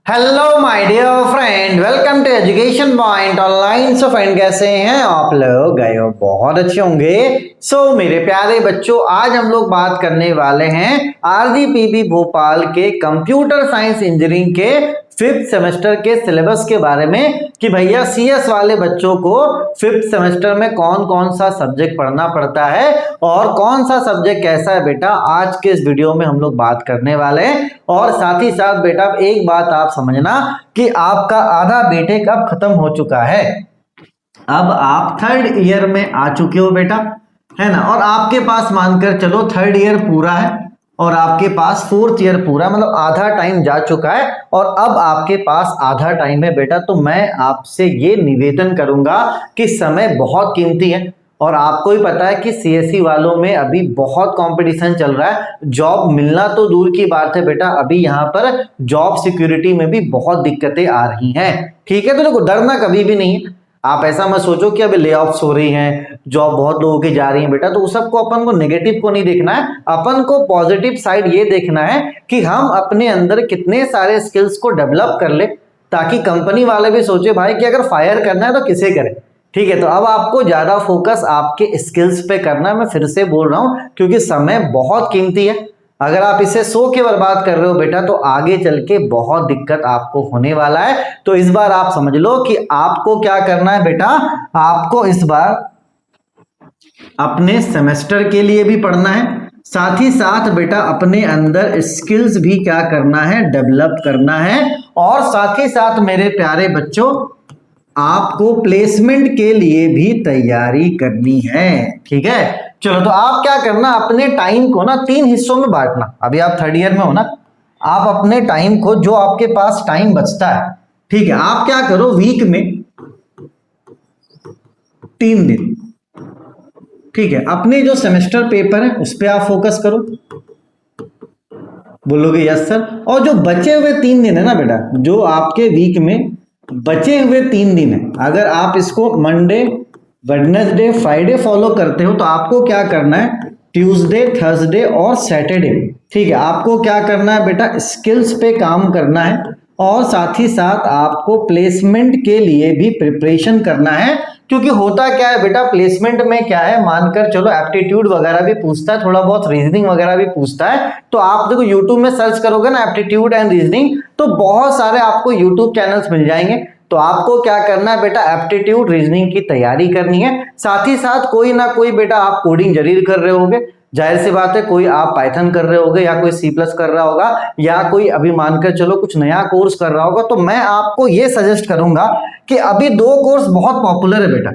Hello my dear friend, welcome to Education Point Online. So friend, कैसे हैं आप लोग? गए हो बहुत अच्छे होंगे। मेरे प्यारे बच्चों, आज हम लोग बात करने वाले हैं आरजीपीवी भोपाल के कंप्यूटर साइंस इंजीनियरिंग के 5th सेमेस्टर के सिलेबस के बारे में कि भैया सीएस वाले बच्चों को 5th सेमेस्टर में कौन कौन सा सब्जेक्ट पढ़ना पड़ता है और कौन सा सब्जेक्ट कैसा है। बेटा आज के इस वीडियो में हम लोग बात करने वाले हैं। और साथ ही साथ बेटा एक बात आप समझना कि आपका आधा बीटेक अब खत्म हो चुका है। अब आप 3rd ईयर में आ चुके हो बेटा, है ना। और आपके पास मानकर चलो 3rd ईयर पूरा है और आपके पास 4th ईयर पूरा, मतलब आधा टाइम जा चुका है और अब आपके पास आधा टाइम है बेटा। तो मैं आपसे ये निवेदन करूंगा कि समय बहुत कीमती है और आपको ही पता है कि सीएससी वालों में अभी बहुत कंपटीशन चल रहा है। जॉब मिलना तो दूर की बात है बेटा, अभी यहाँ पर जॉब सिक्योरिटी में भी बहुत दिक्कतें आ रही हैं। ठीक है, तो देखो डरना कभी भी नहीं है। आप ऐसा मत सोचो कि अभी ले ऑफ्स हो रही हैं, जॉब बहुत लोगों की जा रही है बेटा, तो उस सबको अपन को नेगेटिव को नहीं देखना है। अपन को पॉजिटिव साइड ये देखना है कि हम अपने अंदर कितने सारे स्किल्स को डेवलप कर ले, ताकि कंपनी वाले भी सोचे भाई कि अगर फायर करना है तो किसे करें। ठीक है, तो अब आपको ज्यादा फोकस आपके स्किल्स पे करना है। मैं फिर से बोल रहा हूं क्योंकि समय बहुत कीमती है। अगर आप इसे सो के बर्बाद कर रहे हो बेटा तो आगे चल के बहुत दिक्कत आपको होने वाला है। तो इस बार आप समझ लो कि आपको क्या करना है बेटा, आपको इस बार अपने सेमेस्टर के लिए भी पढ़ना है, साथ ही साथ बेटा अपने अंदर स्किल्स भी क्या करना है, डेवलप करना है। और साथ ही साथ मेरे प्यारे बच्चों, आपको प्लेसमेंट के लिए भी तैयारी करनी है। ठीक है, चलो तो आप क्या करना, अपने टाइम को ना 3 हिस्सों में बांटना। अभी आप 3rd ईयर में हो ना, आप अपने टाइम को, जो आपके पास टाइम बचता है, ठीक है, आप क्या करो, वीक में 3 दिन, ठीक है, अपने जो सेमेस्टर पेपर है उस पर आप फोकस करो। बोलोगे यस सर। और जो बचे हुए 3 दिन है ना बेटा, जो आपके वीक में बचे हुए 3 दिन है, अगर आप इसको मंडे, वेडनेसडे, फ्राइडे फॉलो करते हो तो आपको क्या करना है, ट्यूसडे, थर्सडे और सैटरडे, ठीक है, आपको क्या करना है बेटा, स्किल्स पे काम करना है। और साथ ही साथ आपको प्लेसमेंट के लिए भी प्रिपरेशन करना है। क्योंकि होता क्या है बेटा, प्लेसमेंट में क्या है, मानकर चलो एप्टीट्यूड वगैरह भी पूछता है, थोड़ा बहुत रीजनिंग वगैरह भी पूछता है। तो आप देखो यूट्यूब में सर्च करोगे ना एप्टीट्यूड एंड रीजनिंग, तो बहुत सारे आपको यूट्यूब चैनल्स मिल जाएंगे। तो आपको क्या करना है बेटा, एप्टीट्यूड रीजनिंग की तैयारी करनी है। साथ ही साथ कोई ना कोई बेटा आप कोडिंग जरूर कर रहे होगे, जाहिर सी बात है, कोई आप पाइथन कर रहे होगे या कोई सी प्लस कर रहा होगा या कोई अभी मानकर चलो कुछ नया कोर्स कर रहा होगा। तो मैं आपको ये सजेस्ट करूंगा कि अभी 2 कोर्स बहुत पॉपुलर है बेटा,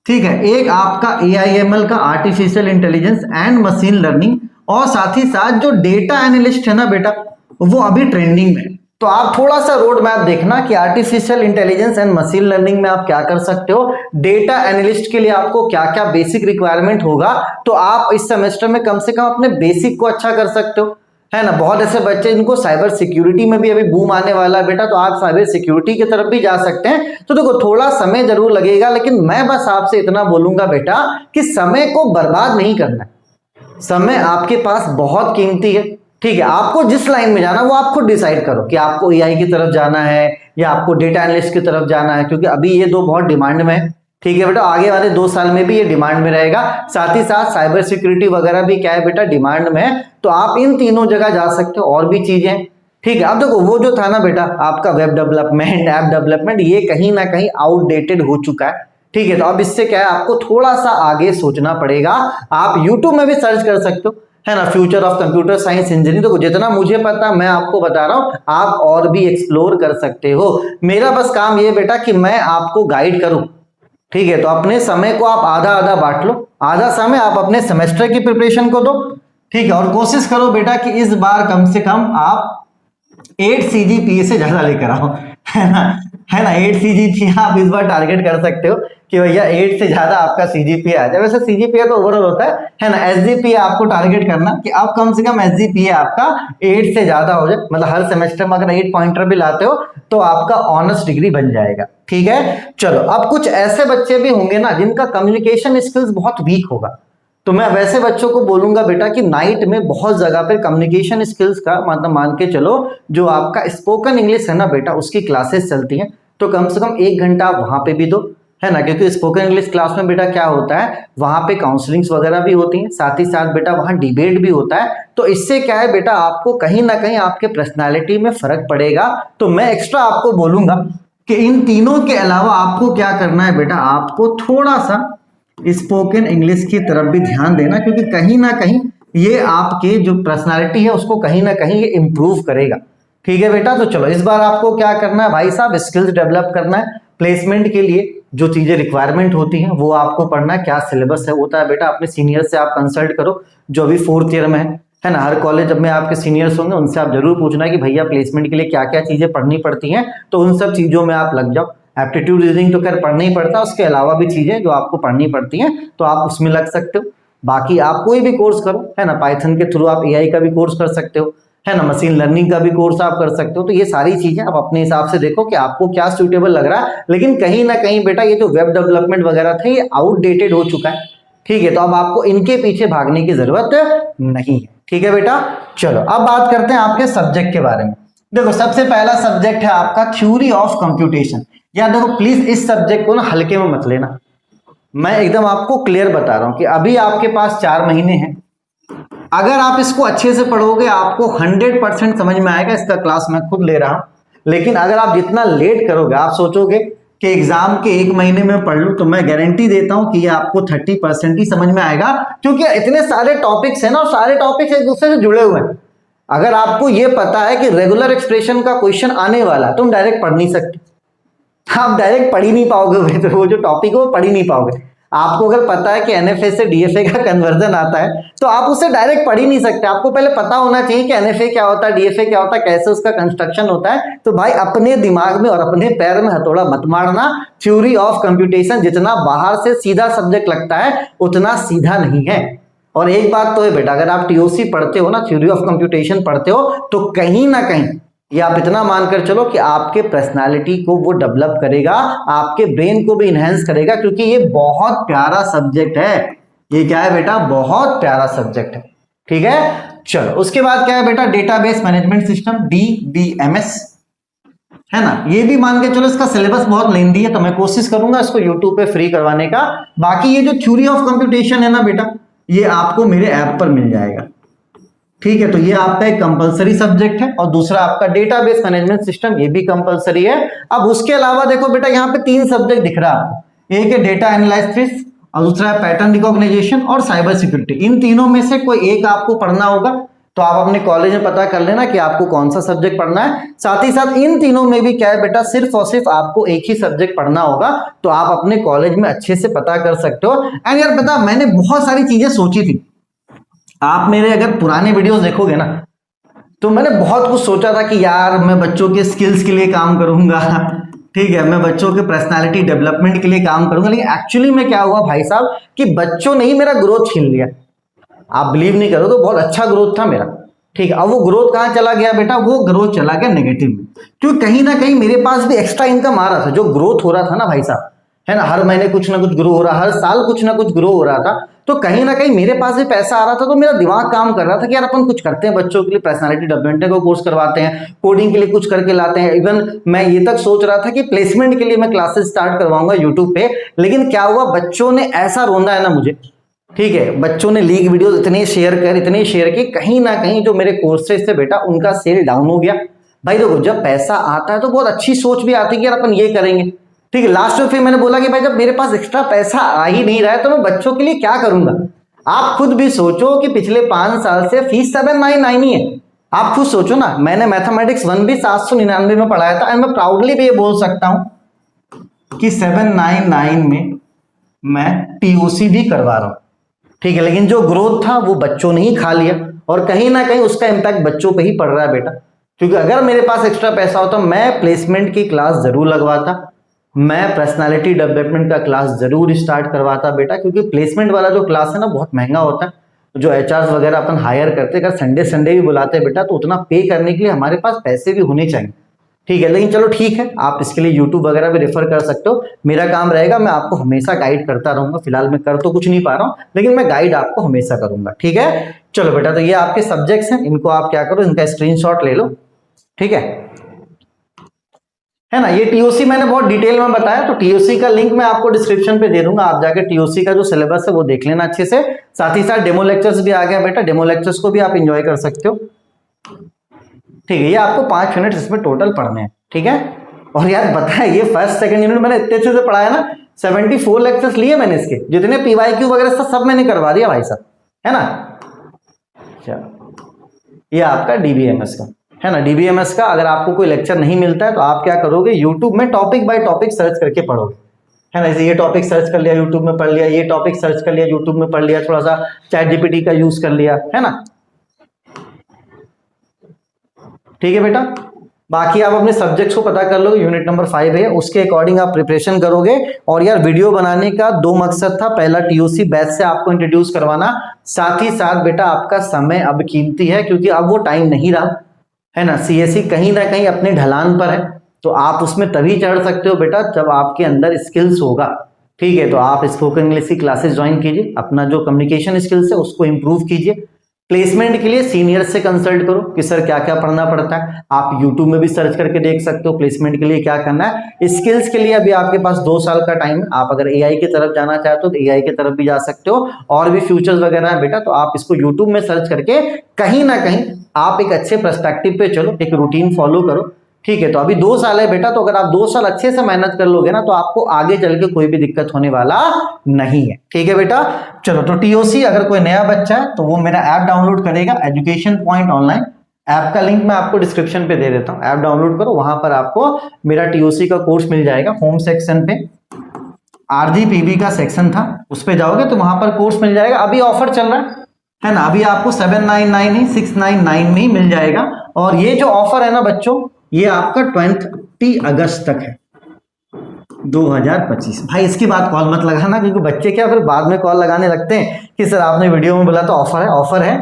ठीक है, एक आपका AIML का artificial intelligence and machine learning, और साथ ही साथ जो डेटा एनालिस्ट है ना बेटा, वो अभी ट्रेंडिंग में। तो आप थोड़ा सा रोड मैप देखना कि artificial intelligence and machine learning में आप क्या कर सकते हो, डेटा एनालिस्ट के लिए आपको क्या क्या बेसिक रिक्वायरमेंट होगा। तो आप इस सेमेस्टर में कम से कम अपने बेसिक को अच्छा कर सकते हो, है ना। बहुत ऐसे बच्चे जिनको साइबर सिक्योरिटी में भी अभी बूम आने वाला है बेटा, तो आप साइबर सिक्योरिटी की तरफ भी जा सकते हैं। तो देखो थोड़ा समय जरूर लगेगा, लेकिन मैं बस आपसे इतना बोलूंगा बेटा कि समय को बर्बाद नहीं करना है। समय आपके पास बहुत कीमती है, ठीक है। आपको जिस लाइन में जाना वो आप खुद डिसाइड करो कि आपको AI की तरफ जाना है या आपको डेटा एनालिस्ट की तरफ जाना है, क्योंकि अभी ये 2 बहुत डिमांड में है। ठीक है बेटा, आगे वाले 2 साल में भी ये डिमांड में रहेगा। साथ ही साथ साइबर सिक्योरिटी वगैरह भी क्या है बेटा, डिमांड में है। तो आप इन तीनों जगह जा सकते हो, और भी चीजें, ठीक है। अब देखो वो जो था ना बेटा आपका वेब डेवलपमेंट, ऐप डेवलपमेंट, ये कहीं ना कहीं आउटडेटेड हो चुका है, ठीक है। तो अब इससे क्या है, आपको थोड़ा सा आगे सोचना पड़ेगा। आप यूट्यूब में भी सर्च कर सकते हो, है ना, future of computer science engineering. तो जितना मुझे पता मैं आपको बता रहा हूं, आप और भी एक्सप्लोर कर सकते हो। मेरा बस काम ये बेटा कि मैं आपको गाइड करूं, ठीक है। तो अपने समय को आप आधा आधा बांट लो, आधा समय आप अपने सेमेस्टर की प्रिपरेशन को दो, ठीक है। और कोशिश करो बेटा कि इस बार कम से कम आप 8 CGPA से ज्यादा लेकर आओ, है ना, है ना। 8 CGPA आप इस बार टारगेट कर सकते हो कि भैया 8 से ज्यादा आपका CGPA आ जाए। वैसे CGPA तो ओवरऑल होता है ना। SGPA आपको टारगेट करना कि आप कम से कम SGPA आपका 8 से ज्यादा हो जाए, मतलब हर सेमेस्टर में अगर 8 पॉइंटर भी लाते हो तो आपका ऑनर्स डिग्री बन जाएगा, ठीक है। चलो अब कुछ ऐसे बच्चे भी होंगे ना जिनका कम्युनिकेशन स्किल्स बहुत वीक होगा, तो मैं वैसे बच्चों को बोलूंगा बेटा कि नाइट में बहुत जगह पर कम्युनिकेशन स्किल्स का मतलब मान के चलो जो आपका स्पोकन इंग्लिश है ना बेटा उसकी क्लासेस चलती हैं, तो कम से कम 1 घंटा आप वहां पे भी दो, है ना। क्योंकि स्पोकन इंग्लिश क्लास में बेटा क्या होता है, वहां पे काउंसलिंग्स वगैरह भी होती हैं, साथ ही साथ बेटा वहां डिबेट भी होता है। तो इससे क्या है बेटा, आपको कहीं ना कहीं आपके पर्सनालिटी में फर्क पड़ेगा। तो मैं एक्स्ट्रा आपको बोलूंगा कि इन तीनों के अलावा आपको क्या करना है बेटा, आपको थोड़ा सा स्पोकन इंग्लिश की तरफ भी ध्यान देना, क्योंकि कहीं ना कहीं ये आपके जो पर्सनालिटी है उसको कहीं ना कहीं ये इंप्रूव करेगा। ठीक है बेटा, तो चलो इस बार आपको क्या करना है भाई साहब, स्किल्स डेवलप करना है। प्लेसमेंट के लिए जो चीजें रिक्वायरमेंट होती हैं वो आपको पढ़ना है। क्या सिलेबस है होता है बेटा, अपने सीनियर से आप कंसल्ट करो जो अभी 4th ईयर में है ना। हर कॉलेज में आपके सीनियर्स होंगे, उनसे आप जरूर पूछना कि भैया प्लेसमेंट के लिए क्या क्या चीजें पढ़नी पड़ती हैं, तो उन सब चीजों में आप लग जाओ। एप्टीट्यूड रीजनिंग तो खैर पढ़ना ही पड़ता है, उसके अलावा भी चीजें जो आपको पढ़नी पड़ती हैं तो आप उसमें लग सकते हो। बाकी आप कोई भी कोर्स करो, है ना, पाइथन के थ्रू आप एआई का भी कोर्स कर सकते हो, है ना, मशीन लर्निंग का भी कोर्स आप कर सकते हो। तो ये सारी चीजें आप अपने हिसाब से देखो कि आपको क्या सूटेबल लग रहा है। लेकिन कहीं ना कहीं बेटा ये जो वेब डेवलपमेंट वगैरह थे ये आउटडेटेड हो चुका है। ठीक है, तो अब आपको इनके पीछे भागने की जरूरत नहीं है। ठीक है बेटा, चलो अब बात करते हैं आपके सब्जेक्ट के बारे में। देखो सबसे पहला सब्जेक्ट है आपका थ्योरी ऑफ कंप्यूटेशन। यार देखो प्लीज इस सब्जेक्ट को ना हल्के में मत लेना, मैं एकदम आपको क्लियर बता रहा हूं कि अभी आपके पास 4 महीने हैं। अगर आप इसको अच्छे से पढ़ोगे आपको 100% समझ में आएगा। इसका क्लास मैं खुद ले रहा हूं। लेकिन अगर आप जितना लेट करोगे, आप सोचोगे कि एग्जाम के 1 महीने में पढ़ लूं, तो मैं गारंटी देता हूं कि ये आपको 30% ही समझ में आएगा। क्योंकि इतने सारे टॉपिक्स हैं ना, और सारे टॉपिक्स एक दूसरे से जुड़े हुए हैं। अगर आपको ये पता है कि रेगुलर एक्सप्रेशन का क्वेश्चन आने वाला है, तुम डायरेक्ट पढ़ नहीं सकते, आप डायरेक्ट पढ़ ही नहीं पाओगे, तो वो जो टॉपिक है वो पढ़ ही नहीं पाओगे। आपको अगर पता है कि एनएफए से डीएफए का कन्वर्जन आता है, तो आप उसे डायरेक्ट पढ़ ही नहीं सकते। आपको पहले पता होना चाहिए कि एनएफए क्या होता है, डीएफए क्या होता है, कैसे उसका कंस्ट्रक्शन होता है। तो भाई अपने दिमाग में और अपने पैर में हथौड़ा मत मारना। थ्योरी ऑफ कंप्यूटेशन जितना बाहर से सीधा सब्जेक्ट लगता है उतना सीधा नहीं है। और एक बात तो है बेटा, अगर आप टीओसी पढ़ते हो ना, थ्योरी ऑफ कंप्यूटेशन पढ़ते हो, तो कहीं ना कहीं ये आप इतना मानकर चलो कि आपके पर्सनालिटी को वो डेवलप करेगा, आपके ब्रेन को भी इनहेंस करेगा। क्योंकि ये बहुत प्यारा सब्जेक्ट है। ये क्या है बेटा, बहुत प्यारा सब्जेक्ट है। ठीक है, चलो उसके बाद क्या है बेटा, डेटाबेस मैनेजमेंट सिस्टम, डीबीएमएस, है ना। ये भी मान के चलो इसका सिलेबस बहुत लेंदी है, तो मैं कोशिश करूंगा इसको यूट्यूब पे फ्री करवाने का। बाकी ये जो थ्योरी ऑफ कंप्यूटेशन है ना बेटा, ये आपको मेरे ऐप पर मिल जाएगा। ठीक है, तो ये आपका एक कंपलसरी सब्जेक्ट है। और दूसरा आपका डेटाबेस मैनेजमेंट सिस्टम, ये भी कंपलसरी है। अब उसके अलावा देखो बेटा, यहाँ पे 3 सब्जेक्ट दिख रहा है आपको। एक है डेटा एनालिसिस, और दूसरा है पैटर्न रिकॉग्निशन और साइबर सिक्योरिटी। इन तीनों में से कोई एक आपको पढ़ना होगा। तो आप अपने कॉलेज में पता कर लेना कि आपको कौन सा सब्जेक्ट पढ़ना है। साथ ही साथ इन तीनों में भी क्या है बेटा, सिर्फ और सिर्फ आपको एक ही सब्जेक्ट पढ़ना होगा। तो आप अपने कॉलेज में अच्छे से पता कर सकते हो। एंड यार बता, मैंने बहुत सारी चीजें सोची थी। आप मेरे अगर पुराने वीडियोस देखोगे ना, तो मैंने बहुत कुछ सोचा था कि यार मैं बच्चों के स्किल्स के लिए काम करूंगा, ठीक है, मैं बच्चों के पर्सनालिटी डेवलपमेंट के लिए काम करूंगा। लेकिन एक्चुअली में क्या हुआ भाई साहब कि बच्चों ने ही मेरा ग्रोथ छीन लिया। आप बिलीव नहीं करो तो बहुत अच्छा ग्रोथ था मेरा। ठीक है, अब वो ग्रोथ कहाँ चला गया बेटा, वो ग्रोथ चला गया नेगेटिव में। क्योंकि कहीं ना कहीं मेरे पास भी एक्स्ट्रा इनकम आ रहा था। जो ग्रोथ हो रहा था ना भाई साहब, है ना, हर महीने कुछ ना कुछ ग्रो हो रहा, हर साल कुछ ना कुछ ग्रो हो रहा था। तो कहीं ना कहीं मेरे पास भी पैसा आ रहा था। तो मेरा दिमाग काम कर रहा था कि यार अपन कुछ करते हैं बच्चों के लिए, पर्सनालिटी डेवलपमेंट का कोर्स करवाते हैं, कोडिंग के लिए कुछ करके लाते हैं। इवन मैं ये तक सोच रहा था कि प्लेसमेंट के लिए मैं क्लासेस स्टार्ट करवाऊंगा यूट्यूब पे। लेकिन क्या हुआ, बच्चों ने ऐसा रोना है ना मुझे, ठीक है, बच्चों ने लीक वीडियोस इतने शेयर किए, कहीं ना कहीं जो मेरे कोर्सेज थे बेटा उनका सेल डाउन हो गया। भाई देखो, जब पैसा आता है तो बहुत अच्छी सोच भी आती है कि यार अपन ये करेंगे। ठीक है, लास्ट में फिर मैंने बोला कि भाई जब मेरे पास एक्स्ट्रा पैसा आ ही नहीं रहा है तो मैं बच्चों के लिए क्या करूंगा। आप खुद भी सोचो कि पिछले 5 साल से फीस 799 ही है। आप खुद सोचो ना, मैंने मैथमेटिक्स 1 भी 799 में पढ़ाया था। एंड मैं प्राउडली भी ये बोल सकता हूं कि 799 में मैं टीओसी भी करवा रहा हूं। ठीक है, लेकिन जो ग्रोथ था वो बच्चों ने ही खा लिया। और कहीं ना कहीं उसका इंपैक्ट बच्चों पे ही पड़ रहा है बेटा। क्योंकि अगर मेरे पास एक्स्ट्रा पैसा होता मैं प्लेसमेंट की क्लास जरूर लगवाता, मैं पर्सनालिटी डेवलपमेंट का क्लास जरूर स्टार्ट करवाता बेटा। क्योंकि प्लेसमेंट वाला जो क्लास है ना बहुत महंगा होता है। जो एचआर वगैरह अपन हायर करते, अगर संडे भी बुलाते हैं बेटा, तो उतना पे करने के लिए हमारे पास पैसे भी होने चाहिए। ठीक है। लेकिन चलो ठीक है, आप इसके लिए यूट्यूब वगैरह भी रेफर कर सकते हो। मेरा काम रहेगा, मैं आपको हमेशा गाइड करता रहूंगा। फिलहाल मैं कर तो कुछ नहीं पा रहा हूँ, लेकिन मैं गाइड आपको हमेशा करूंगा। ठीक है, चलो बेटा, तो ये आपके सब्जेक्ट्स हैं, इनको आप क्या करो, इनका स्क्रीनशॉट ले लो। ठीक है ना। ये टीओसी मैंने बहुत डिटेल में बताया, तो टीओसी का लिंक मैं आपको डिस्क्रिप्शन पे दे दूंगा, आप जाके टीओसी का जो सिलेबस है वो देख लेना अच्छे से। साथ ही साथ डेमो लेक्चर्स भी आ गया बेटा, डेमो लेक्चर्स को भी आप इंजॉय कर सकते हो। ठीक है, ये आपको 5 मिनट इसमें टोटल पढ़ने हैं। ठीक है, और यार बताया, ये फर्स्ट सेकंड यूनिट मैंने इतने अच्छे से पढ़ाया ना, 74 लेक्चर्स लिए मैंने इसके, जितने पीवाईक्यू वगैरह सब मैंने करवा दिया भाई साहब, है ना। चलो, ये आपका डीबीएमएस का है ना। डीबीएमएस का अगर आपको कोई लेक्चर नहीं मिलता है तो आप क्या करोगे, यूट्यूब में टॉपिक बाय टॉपिक सर्च करके पढ़ोगे, है ना। जैसे ये टॉपिक सर्च कर लिया यूट्यूब में पढ़ लिया, ये टॉपिक सर्च कर लिया यूट्यूब में पढ़ लिया, थोड़ा सा चैट जीपीटी का यूज कर लिया, है ना। ठीक है बेटा, बाकी आप अपने सब्जेक्ट्स को पता कर लो, यूनिट नंबर 5 है, उसके अकॉर्डिंग आप प्रिपरेशन करोगे। और यार वीडियो बनाने का 2 मकसद था, पहला टीओसी बैच से आपको इंट्रोड्यूस करवाना, साथ ही साथ बेटा आपका समय अब कीमती है, क्योंकि अब वो टाइम नहीं रहा, है ना। सीएससी कहीं ना कहीं अपने ढलान पर है, तो आप उसमें तभी चढ़ सकते हो बेटा जब आपके अंदर स्किल्स होगा। ठीक है, तो आप स्पोकन इंग्लिश की क्लासेस ज्वाइन कीजिए, अपना जो कम्युनिकेशन स्किल्स है उसको इंप्रूव कीजिए। प्लेसमेंट के लिए सीनियर से कंसल्ट करो कि सर क्या क्या पढ़ना पड़ता है। आप यूट्यूब में भी सर्च करके देख सकते हो प्लेसमेंट के लिए क्या करना है। स्किल्स के लिए अभी आपके पास 2 साल का टाइम है, आप अगर एआई की तरफ जाना चाहते हो तो एआई की तरफ भी जा सकते हो, और भी फ्यूचर्स वगैरह है बेटा, तो आप इसको यूट्यूब में सर्च करके कहीं ना कहीं आप एक अच्छे पर्सपेक्टिव पे चलो, एक रूटीन फॉलो करो। ठीक है, तो अभी 2 साल है बेटा, तो अगर आप 2 साल अच्छे से मेहनत कर लोगे ना, तो आपको आगे चल के कोई भी दिक्कत होने वाला नहीं है। ठीक है बेटा, चलो, तो टीओसी अगर कोई नया बच्चा है तो वो मेरा ऐप डाउनलोड करेगा, एजुकेशन पॉइंट ऑनलाइन। ऐप का लिंक मैं आपको डिस्क्रिप्शन पे दे देता हूँ, ऐप डाउनलोड करो, वहां पर आपको मेरा टीओसी का कोर्स मिल जाएगा। होम सेक्शन पे आरजीपीबी का सेक्शन था, उस पे जाओगे तो वहां पर कोर्स मिल जाएगा। अभी ऑफर चल रहा है ना, अभी आपको 799 नहीं 699 में ही मिल जाएगा। और ये जो ऑफर है ना बच्चों, ये आपका 20 अगस्त तक है 2025। भाई इसके बाद कॉल मत लगाना, क्योंकि बच्चे क्या फिर बाद में कॉल लगाने लगते हैं कि सर आपने वीडियो में बोला तो ऑफर है। ऑफर है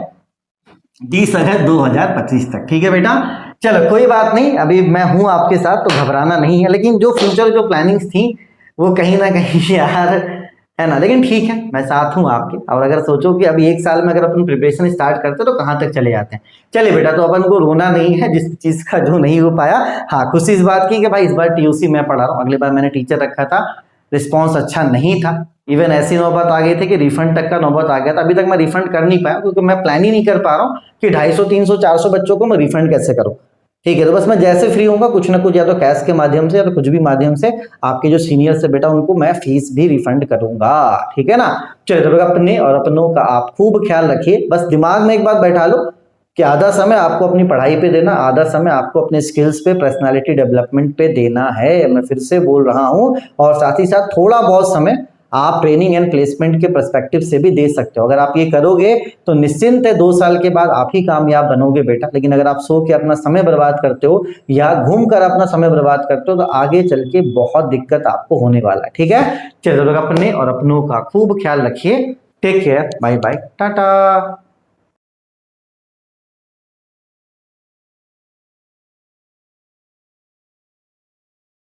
20 अगस्त 2025 तक। ठीक है बेटा, चलो कोई बात नहीं, अभी मैं हूं आपके साथ, तो घबराना नहीं है। लेकिन जो फ्यूचर जो प्लानिंग्स थी वो कहीं ना कहीं यार, है ना, लेकिन ठीक है, मैं साथ हूं आपके। और अगर सोचो कि अभी 1 साल में अगर अपन प्रिपरेशन स्टार्ट करते तो कहां तक चले जाते हैं। चलिए बेटा, तो अपन को रोना नहीं है जिस चीज का जो नहीं हो पाया। हाँ, खुशी इस बात की कि भाई इस बार टीओसी मैं पढ़ा रहा हूँ, अगली बार मैंने टीचर रखा था, रिस्पॉन्स अच्छा नहीं था। इवन ऐसी नौबत आ गई थी कि रिफंड तक का नौबत आ गया था। अभी तक मैं रिफंड कर नहीं पाया, क्योंकि मैं प्लान ही नहीं कर पा रहा हूँ कि 250, 300, 400 बच्चों को मैं रिफंड कैसे करूँ। ठीक है, तो बस मैं जैसे फ्री होऊंगा कुछ ना कुछ, या तो कैश के माध्यम से या तो कुछ भी माध्यम से, आपके जो सीनियर से बेटा उनको मैं फीस भी रिफंड करूंगा। ठीक है ना। चलिए, तो अपने और अपनों का आप खूब ख्याल रखिए। बस दिमाग में एक बात बैठा लो कि आधा समय आपको अपनी पढ़ाई पे देना, आधा समय आपको अपने स्किल्स पे, पर्सनालिटी डेवलपमेंट पे देना है। मैं फिर से बोल रहा हूं, और साथ ही साथ थोड़ा बहुत समय आप ट्रेनिंग एंड प्लेसमेंट के पर्सपेक्टिव से भी दे सकते हो। अगर आप ये करोगे तो निश्चिंत है 2 साल के बाद आप ही कामयाब बनोगे बेटा। लेकिन अगर आप सो के अपना समय बर्बाद करते हो या घूम कर अपना समय बर्बाद करते हो, तो आगे चल के बहुत दिक्कत आपको होने वाला है। ठीक है, चलो, अपने और अपनों का खूब ख्याल रखिए। Take care, bye bye, Tata.